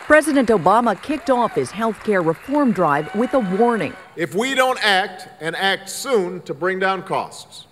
President Obama kicked off his health care reform drive with a warning. If we don't act, and act soon, to bring down costs,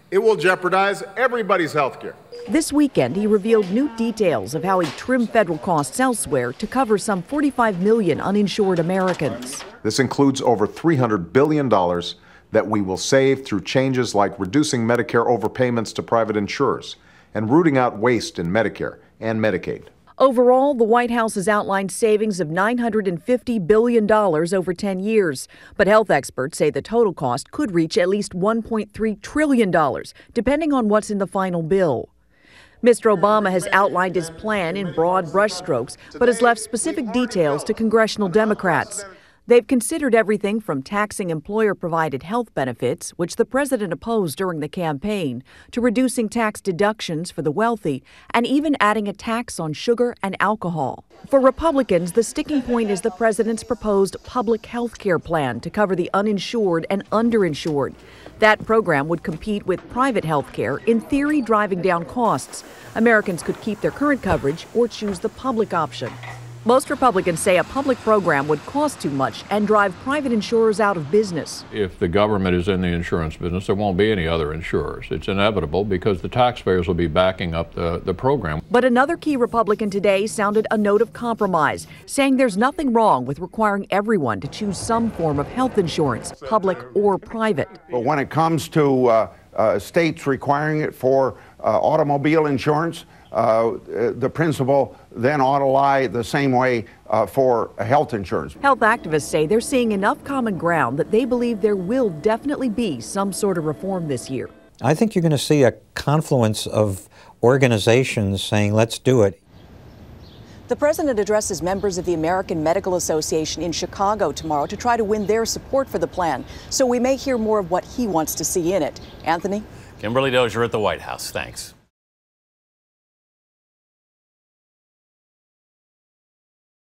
it will jeopardize everybody's health care. This weekend, he revealed new details of how he trimmed federal costs elsewhere to cover some 45 million uninsured Americans. This includes over $300 billion that we will save through changes like reducing Medicare overpayments to private insurers and rooting out waste in Medicare and Medicaid. Overall, the White House has outlined savings of $950 billion over 10 years. But health experts say the total cost could reach at least $1.3 trillion, depending on what's in the final bill. Mr. Obama has outlined his plan in broad brushstrokes, but has left specific details to congressional Democrats. They've considered everything from taxing employer-provided health benefits, which the president opposed during the campaign, to reducing tax deductions for the wealthy, and even adding a tax on sugar and alcohol. For Republicans, the sticking point is the president's proposed public health care plan to cover the uninsured and underinsured. That program would compete with private health care, in theory driving down costs. Americans could keep their current coverage or choose the public option. Most Republicans say a public program would cost too much and drive private insurers out of business. If the government is in the insurance business, there won't be any other insurers. It's inevitable because the taxpayers will be backing up the program. But another key Republican today sounded a note of compromise, saying there's nothing wrong with requiring everyone to choose some form of health insurance, public or private. But when it comes to states requiring it for automobile insurance, the principle then ought to lie the same way for health insurance. Health activists say they're seeing enough common ground that they believe there will definitely be some sort of reform this year. I think you're going to see a confluence of organizations saying, let's do it. The president addresses members of the American Medical Association in Chicago tomorrow to try to win their support for the plan. So we may hear more of what he wants to see in it. Anthony? Kimberly Dozier at the White House. Thanks.